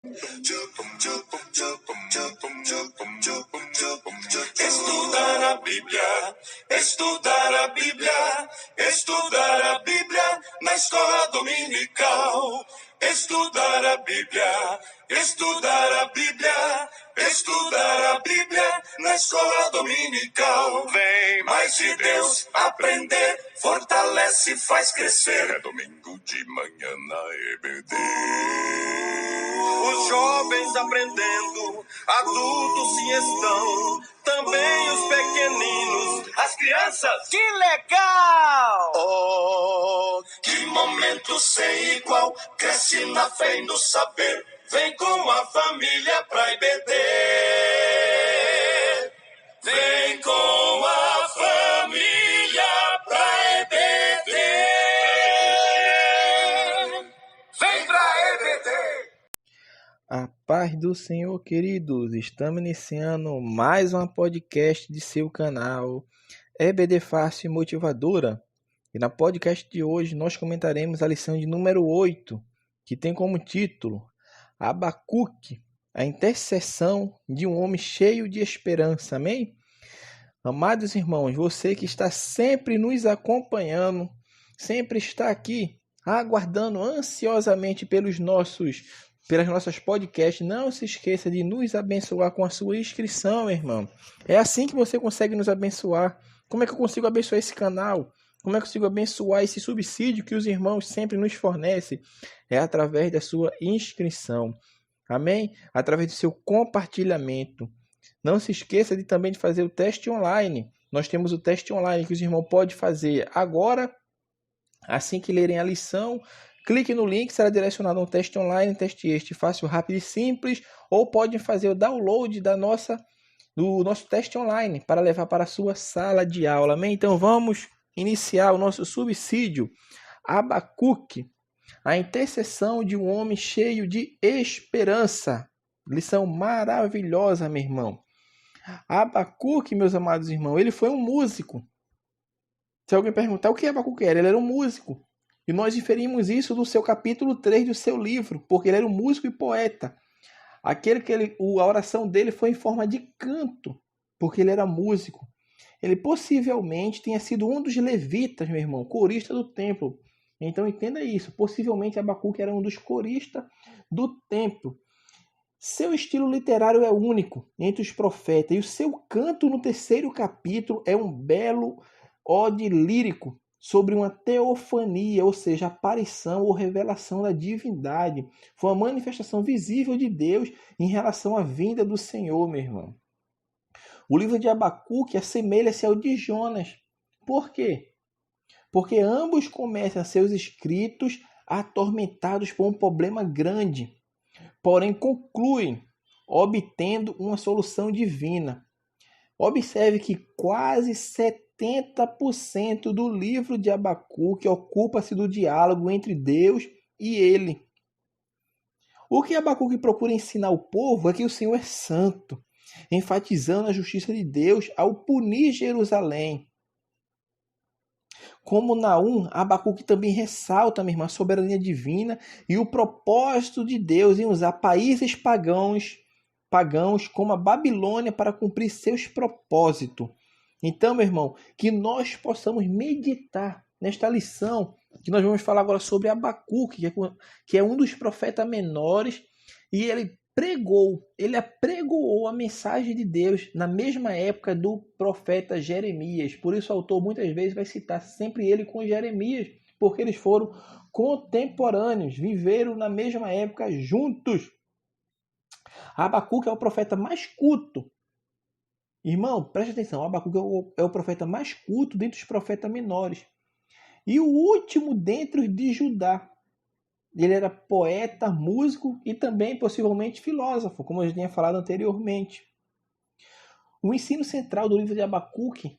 Estudar a Bíblia, estudar a Bíblia, estudar a Bíblia na escola dominical. Estudar a Bíblia, estudar a Bíblia, estudar a Bíblia na escola dominical. Vem mais de Deus aprender, fortalece e faz crescer. É domingo de manhã na EBD. Os jovens aprendendo, adultos sim estão, também os pequeninos, as crianças. Que legal! Oh, que momento sem igual, cresce na fé e no saber, vem com a família pra IBD. Vem com a família pra IBD. Vem pra IBD. A paz do Senhor, queridos, estamos iniciando mais um podcast de seu canal EBD Fácil e Motivadora. E na podcast de hoje nós comentaremos a lição de número 8, que tem como título Abacuque, a intercessão de um homem cheio de esperança. Amém? Amados irmãos, você que está sempre nos acompanhando, sempre está aqui aguardando ansiosamente pelas nossas podcasts, não se esqueça de nos abençoar com a sua inscrição, meu irmão. É assim que você consegue nos abençoar. Como é que eu consigo abençoar esse canal? Como é que eu consigo abençoar esse subsídio que os irmãos sempre nos fornecem? É através da sua inscrição. Amém? Através do seu compartilhamento. Não se esqueça também de fazer o teste online. Nós temos o teste online que os irmãos podem fazer agora, assim que lerem a lição. Clique no link, será direcionado a um teste online, teste este fácil, rápido e simples, ou podem fazer o download do nosso teste online para levar para a sua sala de aula. Amém? Então vamos iniciar o nosso subsídio. Abacuque, a intercessão de um homem cheio de esperança. Lição maravilhosa, meu irmão. Abacuque, meus amados irmãos, ele foi um músico. Se alguém perguntar o que Abacuque era, ele era um músico. E nós inferimos isso do seu capítulo 3 do seu livro, porque ele era um músico e poeta. A oração dele foi em forma de canto, porque ele era músico. Ele possivelmente tenha sido um dos levitas, meu irmão, corista do templo. Então entenda isso, possivelmente Abacuque era um dos coristas do templo. Seu estilo literário é único entre os profetas, e o seu canto no 3º capítulo é um belo ode lírico sobre uma teofania, ou seja, aparição ou revelação da divindade. Foi uma manifestação visível de Deus em relação à vinda do Senhor, meu irmão. O livro de Abacuque assemelha-se ao de Jonas. Por quê? Porque ambos começam seus escritos atormentados por um problema grande, porém concluem obtendo uma solução divina. Observe que quase 70% do livro de Abacuque ocupa-se do diálogo entre Deus e ele. O que Abacuque procura ensinar ao povo é que o Senhor é santo, enfatizando a justiça de Deus ao punir Jerusalém. Como Naum, Abacuque também ressalta, minha irmã, a soberania divina e o propósito de Deus em usar países pagãos como a Babilônia para cumprir seus propósitos. Então, meu irmão, que nós possamos meditar nesta lição, que nós vamos falar agora sobre Abacuque, que é um dos profetas menores, e ele apregoou a mensagem de Deus na mesma época do profeta Jeremias. Por isso o autor muitas vezes vai citar sempre ele com Jeremias, porque eles foram contemporâneos, viveram na mesma época juntos. Abacuque é o profeta mais culto. Irmão, preste atenção, Abacuque é o profeta mais culto dentre os profetas menores. E o último dentre os de Judá. Ele era poeta, músico e também possivelmente filósofo, como eu já tinha falado anteriormente. O ensino central do livro de Abacuque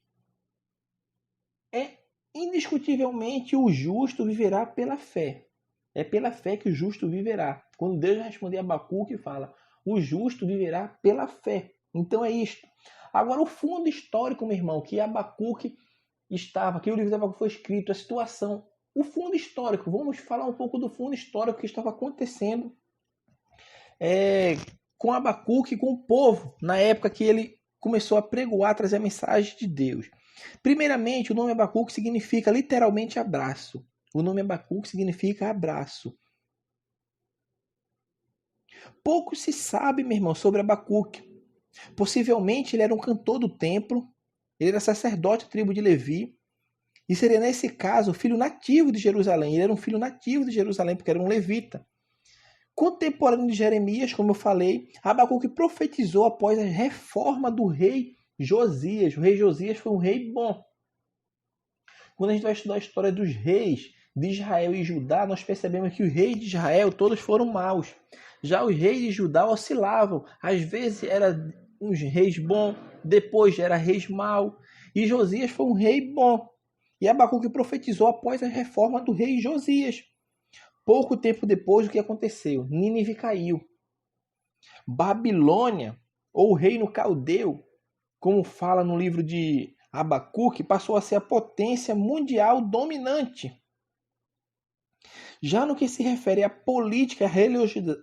é indiscutivelmente o justo viverá pela fé. É pela fé que o justo viverá. Quando Deus responde a Abacuque, fala, o justo viverá pela fé. Então é isto. Agora o fundo histórico, meu irmão, que Abacuque estava, que o livro de Abacuque foi escrito, a situação, o fundo histórico, vamos falar um pouco do fundo histórico que estava acontecendo com Abacuque, com o povo, na época que ele começou a pregoar, trazer a mensagem de Deus. Primeiramente, o nome Abacuque significa literalmente abraço. O nome Abacuque significa abraço. Pouco se sabe, meu irmão, sobre Abacuque. Possivelmente ele era um cantor do templo, ele era sacerdote da tribo de Levi, e seria nesse caso filho nativo de Jerusalém. Ele era um filho nativo de Jerusalém porque era um levita. Contemporâneo de Jeremias, como eu falei, Abacuque profetizou após a reforma do rei Josias. O rei Josias foi um rei bom. Quando a gente vai estudar a história dos reis de Israel e Judá, nós percebemos que os reis de Israel todos foram maus. Já os reis de Judá oscilavam. Às vezes eram uns reis bons, depois era reis maus. E Josias foi um rei bom. E Abacuque profetizou após a reforma do rei Josias. Pouco tempo depois, o que aconteceu? Nínive caiu. Babilônia, ou o reino caldeu, como fala no livro de Abacuque, passou a ser a potência mundial dominante. Já no que se refere à política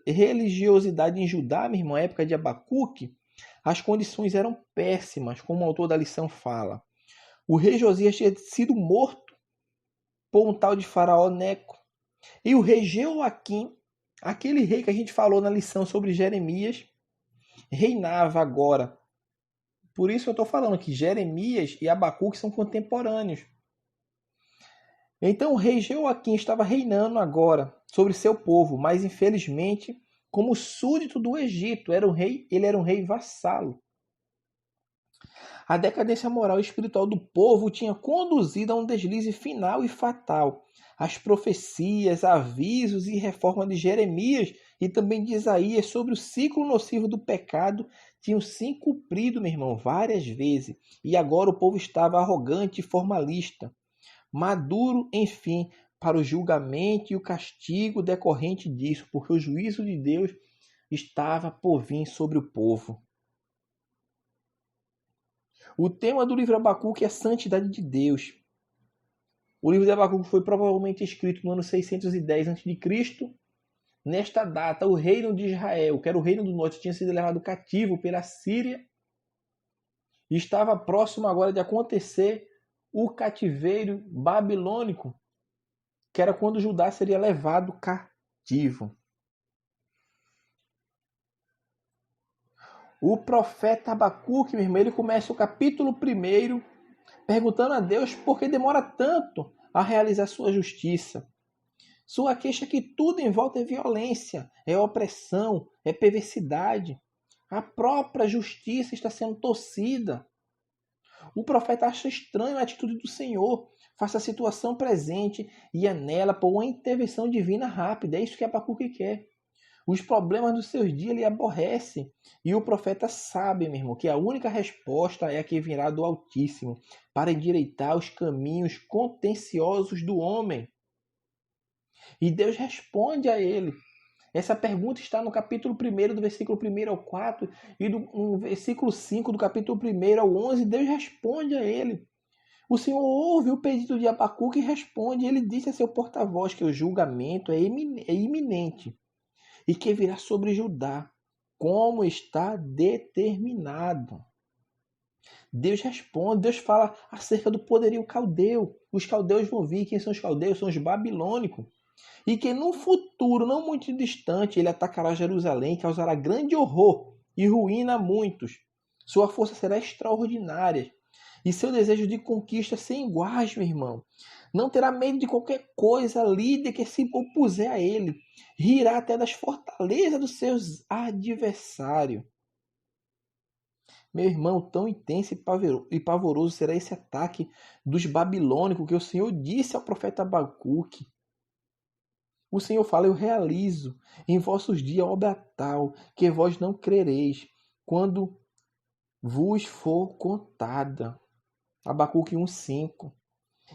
e religiosidade em Judá, minha irmã, época de Abacuque, as condições eram péssimas, como o autor da lição fala. O rei Josias tinha sido morto por um tal de faraó Neco. E o rei Jeoaquim, aquele rei que a gente falou na lição sobre Jeremias, reinava agora. Por isso eu estou falando que Jeremias e Abacuque são contemporâneos. Então o rei Jeoaquim estava reinando agora sobre seu povo, mas infelizmente, como súdito do Egito, ele era um rei vassalo. A decadência moral e espiritual do povo tinha conduzido a um deslize final e fatal. As profecias, avisos e reforma de Jeremias e também de Isaías sobre o ciclo nocivo do pecado tinham se cumprido, meu irmão, várias vezes. E agora o povo estava arrogante e formalista, maduro, enfim, para o julgamento e o castigo decorrente disso, porque o juízo de Deus estava por vir sobre o povo. O tema do livro Abacuque é a santidade de Deus. O livro de Abacuque foi provavelmente escrito no ano 610 a.C. Nesta data, o reino de Israel, que era o reino do norte, tinha sido levado cativo pela Síria e estava próximo agora de acontecer o cativeiro babilônico, que era quando Judá seria levado cativo. O profeta Abacuque, meu irmão, ele começa o capítulo 1 perguntando a Deus por que demora tanto a realizar sua justiça. Sua queixa é que tudo em volta é violência, é opressão, é perversidade. A própria justiça está sendo torcida. O profeta acha estranho a atitude do Senhor, faça a situação presente e anela por uma intervenção divina rápida. É isso que Abacuque quer. Os problemas dos seus dias lhe aborrecem. E o profeta sabe, meu irmão, que a única resposta é a que virá do Altíssimo, para endireitar os caminhos contenciosos do homem. E Deus responde a ele. Essa pergunta está no capítulo 1, do versículo 1 ao 4, e no versículo 5 do capítulo 1 ao 11, Deus responde a ele. O Senhor ouve o pedido de Abacuque e responde. Ele disse a seu porta-voz que o julgamento é iminente e que virá sobre Judá, como está determinado. Deus responde, Deus fala acerca do poderio caldeu. Os caldeus vão vir. Quem são os caldeus? São os babilônicos. E que no futuro, não muito distante, ele atacará Jerusalém, causará grande horror e ruína a muitos. Sua força será extraordinária e seu desejo de conquista sem iguais, meu irmão. Não terá medo de qualquer coisa, líder que se opuser a ele. Rirá até das fortalezas dos seus adversários. Meu irmão, tão intenso e pavoroso será esse ataque dos babilônicos que o Senhor disse ao profeta Abacuque. O Senhor fala, eu realizo em vossos dias obra tal, que vós não crereis, quando vos for contada. Abacuque 1:5.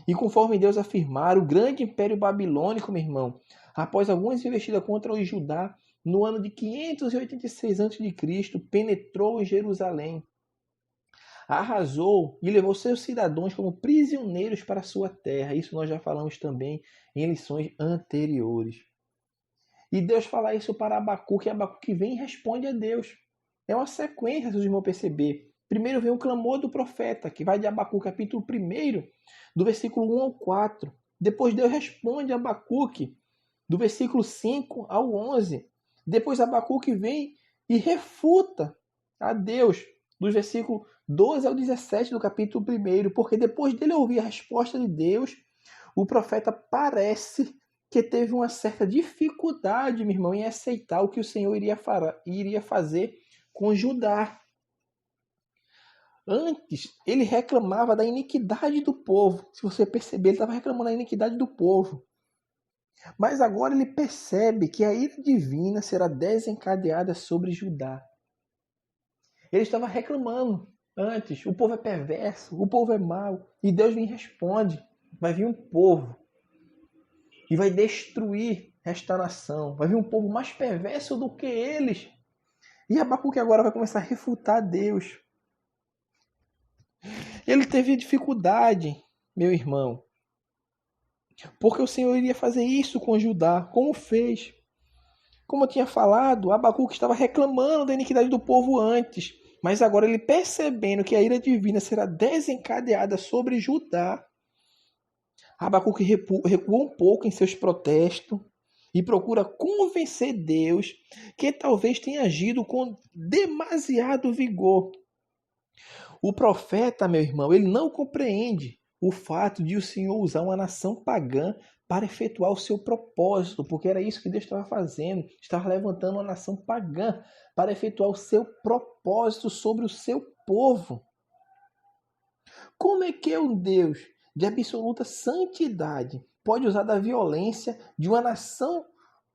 E conforme Deus afirmar, o grande império babilônico, meu irmão, após algumas investidas contra o Judá, no ano de 586 a.C., penetrou em Jerusalém, arrasou e levou seus cidadãos como prisioneiros para sua terra. Isso nós já falamos também em lições anteriores. E Deus fala isso para Abacuque, e Abacuque vem e responde a Deus. É uma sequência, se os irmãos perceber. Primeiro vem o clamor do profeta, que vai de Abacuque, capítulo 1, do versículo 1 ao 4. Depois Deus responde a Abacuque, do versículo 5 ao 11. Depois Abacuque vem e refuta a Deus, dos versículos 12 ao 17 do capítulo 1, porque depois dele ouvir a resposta de Deus, o profeta parece que teve uma certa dificuldade, meu irmão, em aceitar o que o Senhor iria fazer com Judá. Antes, ele reclamava da iniquidade do povo. Se você perceber, ele estava reclamando da iniquidade do povo. Mas agora ele percebe que a ira divina será desencadeada sobre Judá. Ele estava reclamando antes. O povo é perverso, o povo é mau. E Deus vem e responde. Vai vir um povo e vai destruir esta nação. Vai vir um povo mais perverso do que eles. E Abacuque agora vai começar a refutar Deus. Ele teve dificuldade, meu irmão, porque o Senhor iria fazer isso com Judá, como fez. Como eu tinha falado, Abacuque estava reclamando da iniquidade do povo antes, mas agora ele percebendo que a ira divina será desencadeada sobre Judá, Abacuque recua um pouco em seus protestos e procura convencer Deus que talvez tenha agido com demasiado vigor. O profeta, meu irmão, ele não compreende o fato de o Senhor usar uma nação pagã para efetuar o seu propósito, porque era isso que Deus estava fazendo, estava levantando uma nação pagã para efetuar o seu propósito sobre o seu povo. Como é que um Deus de absoluta santidade pode usar da violência de uma nação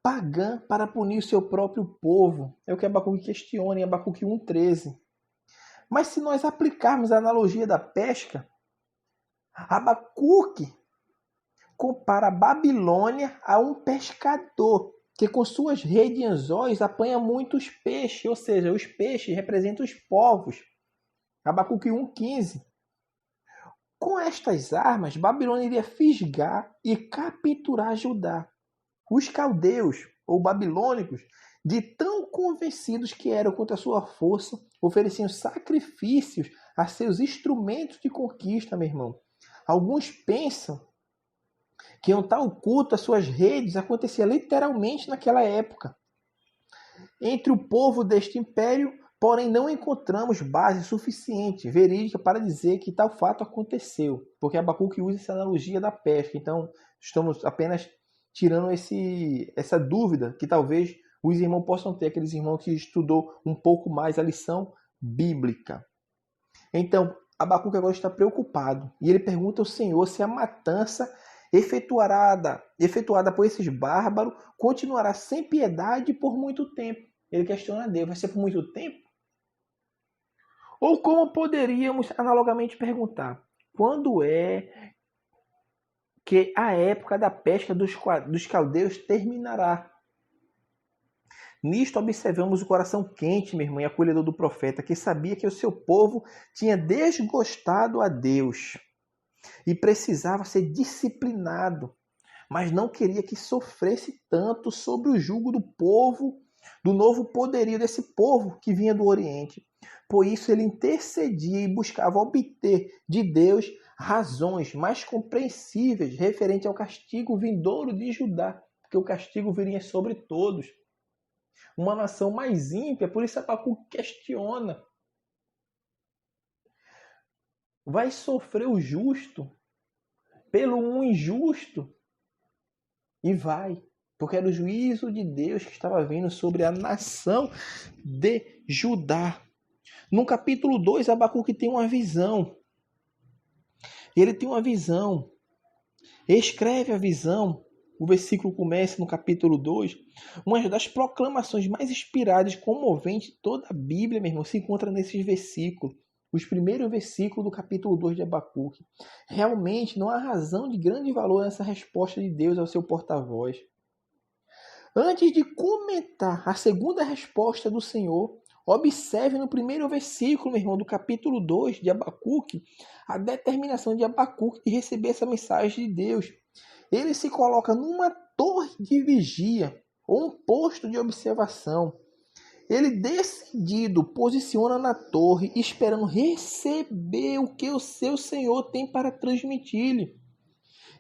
pagã para punir o seu próprio povo? É o que Abacuque questiona em Abacuque 1,13. Mas se nós aplicarmos a analogia da pesca, Abacuque compara a Babilônia a um pescador que com suas redes e anzóis apanha muitos peixes, ou seja, os peixes representam os povos. Abacuque 1,15. Com estas armas, Babilônia iria fisgar e capturar Judá. Os caldeus, ou babilônicos, de tão convencidos que eram contra a sua força, ofereciam sacrifícios a seus instrumentos de conquista, meu irmão. Alguns pensam que um tal culto às suas redes acontecia literalmente naquela época. Entre o povo deste império, porém, não encontramos base suficiente, verídica, para dizer que tal fato aconteceu, porque Abacuque usa essa analogia da pesca. Então, estamos apenas tirando essa dúvida que talvez os irmãos possam ter, aqueles irmãos que estudou um pouco mais a lição bíblica. Então, Abacuque agora está preocupado e ele pergunta ao Senhor se a matança efetuada por esses bárbaros continuará sem piedade por muito tempo. Ele questiona a Deus, vai ser por muito tempo? Ou como poderíamos analogamente perguntar, quando é que a época da pesca dos caldeus terminará? Nisto observamos o coração quente, meu irmão, e acolhedor do profeta, que sabia que o seu povo tinha desgostado a Deus e precisava ser disciplinado, mas não queria que sofresse tanto sobre o jugo do povo, do novo poderio desse povo que vinha do Oriente. Por isso ele intercedia e buscava obter de Deus razões mais compreensíveis referente ao castigo vindouro de Judá, porque o castigo viria sobre todos. Uma nação mais ímpia, por isso Abacuque questiona. Vai sofrer o justo pelo um injusto? E vai, porque era o juízo de Deus que estava vindo sobre a nação de Judá. No capítulo 2, Abacuque tem uma visão. Ele tem uma visão. Escreve a visão. O versículo começa no capítulo 2. Uma das proclamações mais inspiradas e comoventes de toda a Bíblia, meu irmão, se encontra nesses versículos. Os primeiros versículos do capítulo 2 de Abacuque. Realmente não há razão de grande valor nessa resposta de Deus ao seu porta-voz. Antes de comentar a segunda resposta do Senhor, observe no primeiro versículo, meu irmão, do capítulo 2 de Abacuque, a determinação de Abacuque de receber essa mensagem de Deus. Ele se coloca numa torre de vigia, ou um posto de observação. Ele decidido posiciona na torre, esperando receber o que o seu Senhor tem para transmitir-lhe.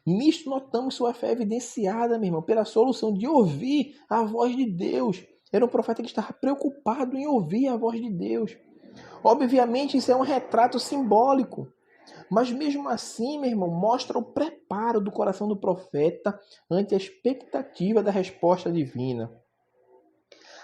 Nisto notamos sua fé evidenciada, meu irmão, pela solução de ouvir a voz de Deus. Era um profeta que estava preocupado em ouvir a voz de Deus. Obviamente, isso é um retrato simbólico. Mas mesmo assim, meu irmão, mostra o preparo do coração do profeta ante a expectativa da resposta divina.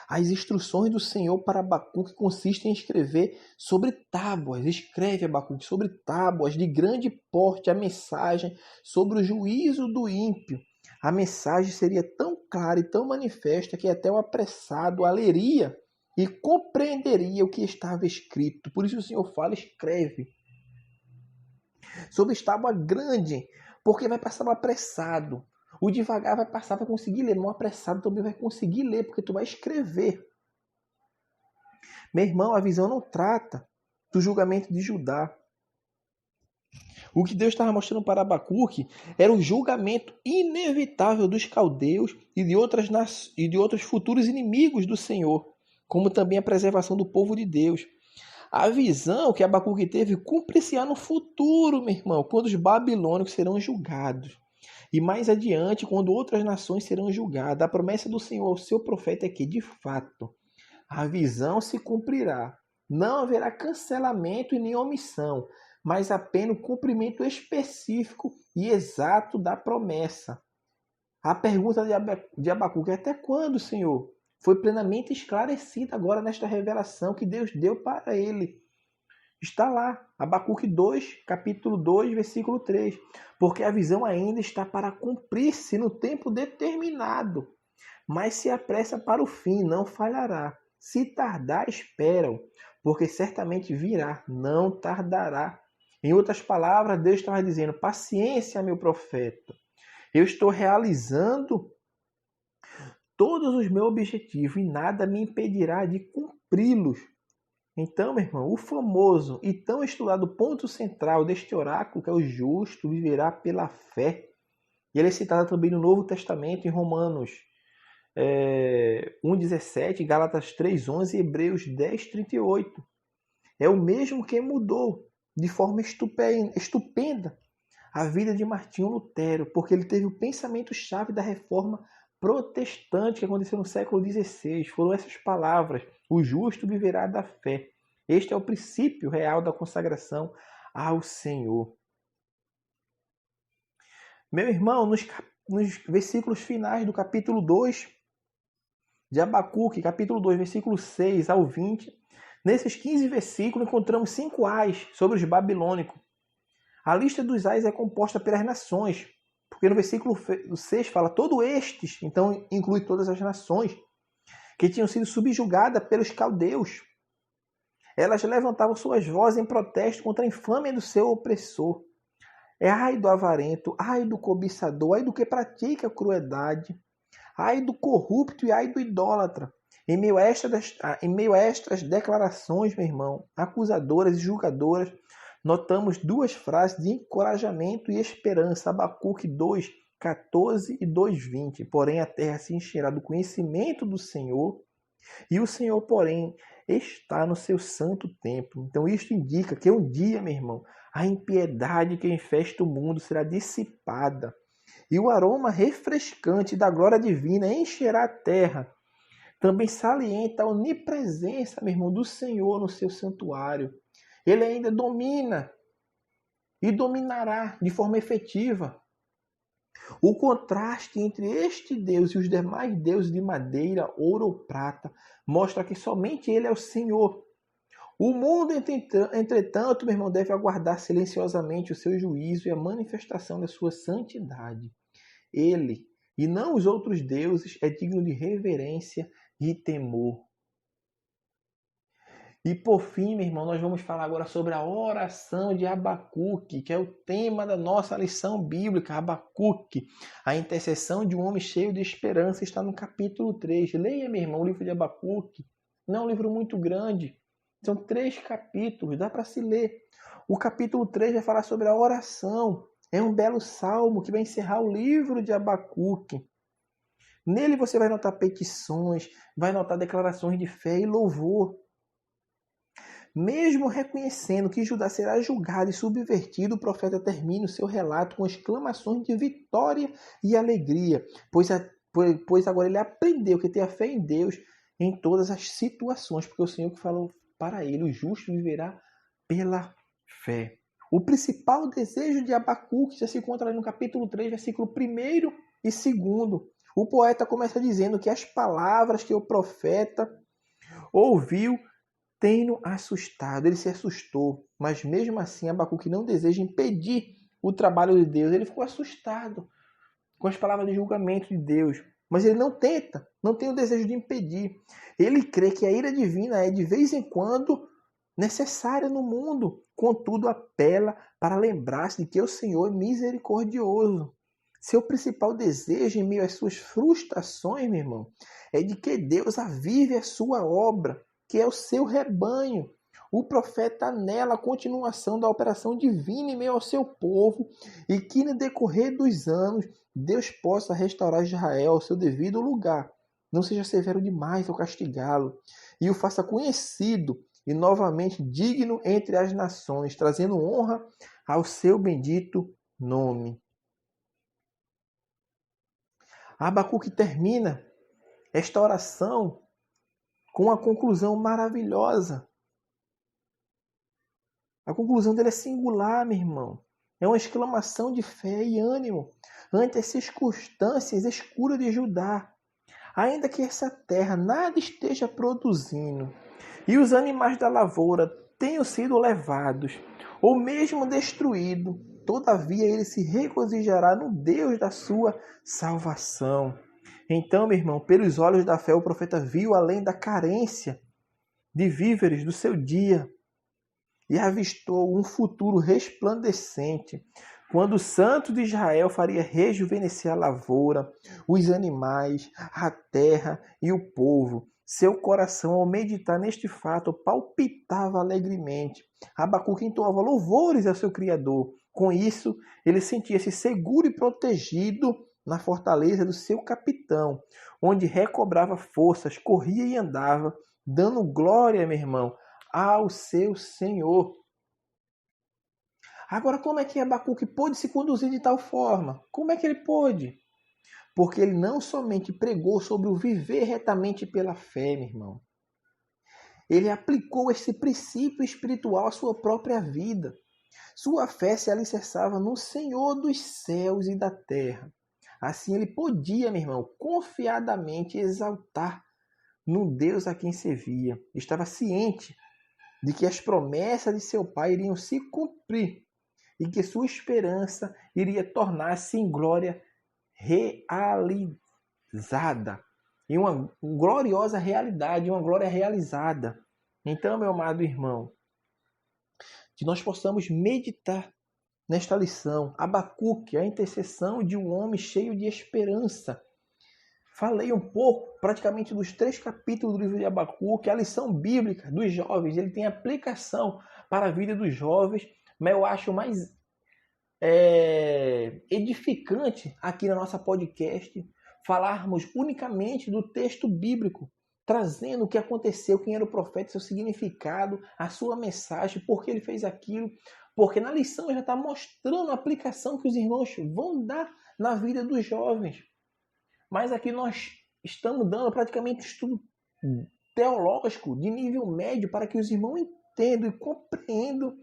As instruções do Senhor para Abacuque consistem em escrever sobre tábuas. Escreve, Abacuque, sobre tábuas de grande porte a mensagem sobre o juízo do ímpio. A mensagem seria tão clara e tão manifesta que até o apressado a leria e compreenderia o que estava escrito. Por isso o Senhor fala, escreve. Sobre tábua grande, porque vai passar o apressado. O devagar vai passar, vai conseguir ler. Não apressado também vai conseguir ler, porque tu vai escrever. Meu irmão, a visão não trata do julgamento de Judá. O que Deus estava mostrando para Abacuque era o julgamento inevitável dos caldeus e de outros futuros inimigos do Senhor, como também a preservação do povo de Deus. A visão que Abacuque teve cumpre-se-á no futuro, meu irmão, quando os babilônicos serão julgados. E mais adiante, quando outras nações serão julgadas. A promessa do Senhor ao seu profeta é que, de fato, a visão se cumprirá. Não haverá cancelamento e nem omissão, mas apenas o cumprimento específico e exato da promessa. A pergunta de Abacuque é: até quando, Senhor? Foi plenamente esclarecida agora nesta revelação que Deus deu para ele. Está lá, Abacuque 2, capítulo 2, versículo 3. Porque a visão ainda está para cumprir-se no tempo determinado, mas se apressa para o fim, não falhará. Se tardar, espera-o, porque certamente virá, não tardará. Em outras palavras, Deus estava dizendo: paciência, meu profeta. Eu estou realizando todos os meus objetivos e nada me impedirá de cumpri-los. Então, meu irmão, o famoso e tão estudado ponto central deste oráculo, que é o justo, viverá pela fé. E ele é citado também no Novo Testamento, em Romanos 1,17, Gálatas 3,11 e Hebreus 10,38. É o mesmo que mudou de forma estupenda a vida de Martinho Lutero, porque ele teve o pensamento-chave da reforma protestante que aconteceu no século XVI. Foram essas palavras: o justo viverá da fé. Este é o princípio real da consagração ao Senhor. Meu irmão, nos versículos finais do capítulo 2 de Abacuque, capítulo 2, versículo 6 ao 20, nesses 15 versículos encontramos 5 ais sobre os babilônicos. A lista dos ais é composta pelas nações, porque no versículo 6 fala todos estes, então inclui todas as nações que tinham sido subjugadas pelos caldeus. Elas levantavam suas vozes em protesto contra a infâmia do seu opressor. Ai do avarento, ai do cobiçador, ai do que pratica a crueldade, ai do corrupto e ai do idólatra. Em meio a estas declarações, meu irmão, acusadoras e julgadoras, notamos duas frases de encorajamento e esperança. Abacuque 2, 14 e 2, 20. Porém, a terra se encherá do conhecimento do Senhor, e o Senhor, porém, está no seu santo templo. Então, isso indica que um dia, meu irmão, a impiedade que infesta o mundo será dissipada, e o aroma refrescante da glória divina encherá a terra. Também salienta a onipresença, meu irmão, do Senhor no seu santuário. Ele ainda domina e dominará de forma efetiva. O contraste entre este Deus e os demais deuses de madeira, ouro ou prata mostra que somente Ele é o Senhor. O mundo, entretanto, meu irmão, deve aguardar silenciosamente o seu juízo e a manifestação da sua santidade. Ele, e não os outros deuses, é digno de reverência e temor. E por fim, meu irmão, nós vamos falar agora sobre a oração de Abacuque, que é o tema da nossa lição bíblica. Abacuque, a intercessão de um homem cheio de esperança, está no capítulo 3. Leia, meu irmão, o livro de Abacuque. Não é um livro muito grande. São 3 capítulos, dá para se ler. O capítulo 3 vai falar sobre a oração. É um belo salmo que vai encerrar o livro de Abacuque. Nele você vai notar petições, vai notar declarações de fé e louvor. Mesmo reconhecendo que Judá será julgado e subvertido, o profeta termina o seu relato com exclamações de vitória e alegria, pois agora ele aprendeu que ter a fé em Deus em todas as situações, porque o Senhor que falou para ele, o justo viverá pela fé. O principal desejo de Abacuque já se encontra ali no capítulo 3, versículo 1 e 2. O poeta começa dizendo que as palavras que o profeta ouviu têm-no assustado. Ele se assustou, mas mesmo assim Abacuque não deseja impedir o trabalho de Deus. Ele ficou assustado com as palavras de julgamento de Deus, mas ele não tem o desejo de impedir. Ele crê que a ira divina é de vez em quando necessária no mundo, contudo apela para lembrar-se de que o Senhor é misericordioso. Seu principal desejo em meio às suas frustrações, meu irmão, é de que Deus avive a sua obra, que é o seu rebanho. O profeta anela a continuação da operação divina em meio ao seu povo e que no decorrer dos anos Deus possa restaurar Israel ao seu devido lugar. Não seja severo demais ao castigá-lo e o faça conhecido e novamente digno entre as nações, trazendo honra ao seu bendito nome. Abacuque termina esta oração com uma conclusão maravilhosa. A conclusão dele é singular, meu irmão. É uma exclamação de fé e ânimo ante as circunstâncias escuras de Judá. Ainda que essa terra nada esteja produzindo e os animais da lavoura tenham sido levados ou mesmo destruídos, todavia ele se regozijará no Deus da sua salvação. Então, meu irmão, pelos olhos da fé, o profeta viu além da carência de víveres do seu dia e avistou um futuro resplandecente, quando o Santo de Israel faria rejuvenescer a lavoura, os animais, a terra e o povo. Seu coração, ao meditar neste fato, palpitava alegremente. Abacuque entoava louvores ao seu Criador. Com isso, ele sentia-se seguro e protegido na fortaleza do seu capitão, onde recobrava forças, corria e andava, dando glória, meu irmão, ao seu Senhor. Agora, como é que Abacuque pôde se conduzir de tal forma? Como é que ele pôde? Porque ele não somente pregou sobre o viver retamente pela fé, meu irmão. Ele aplicou esse princípio espiritual à sua própria vida. Sua fé se alicerçava no Senhor dos céus e da terra. Assim ele podia, meu irmão, confiadamente exaltar no Deus a quem servia. Estava ciente de que as promessas de seu pai iriam se cumprir e que sua esperança iria tornar-se em glória realizada. Em uma gloriosa realidade, uma glória realizada. Então, meu amado irmão, que nós possamos meditar nesta lição. Abacuque, a intercessão de um homem cheio de esperança. Falei um pouco, praticamente, dos 3 capítulos do livro de Abacuque, a lição bíblica dos jovens. Ele tem aplicação para a vida dos jovens, mas eu acho mais edificante aqui na nossa podcast falarmos unicamente do texto bíblico, trazendo o que aconteceu, quem era o profeta, seu significado, a sua mensagem, por que ele fez aquilo, porque na lição já está mostrando a aplicação que os irmãos vão dar na vida dos jovens. Mas aqui nós estamos dando praticamente um estudo teológico de nível médio para que os irmãos entendam e compreendam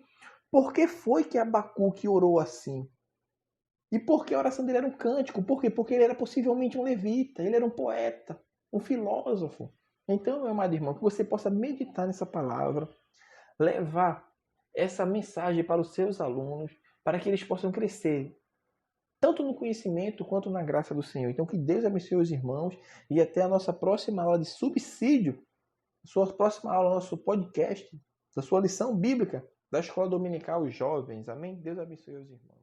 por que foi que Abacuque orou assim. E por que a oração dele era um cântico? Por quê? Porque ele era possivelmente um levita, ele era um poeta, um filósofo. Então, meu amado irmão, que você possa meditar nessa palavra, levar essa mensagem para os seus alunos, para que eles possam crescer, tanto no conhecimento quanto na graça do Senhor. Então, que Deus abençoe os irmãos e até a nossa próxima aula de subsídio, sua próxima aula, nosso podcast, da sua lição bíblica da Escola Dominical Jovens. Amém? Deus abençoe os irmãos.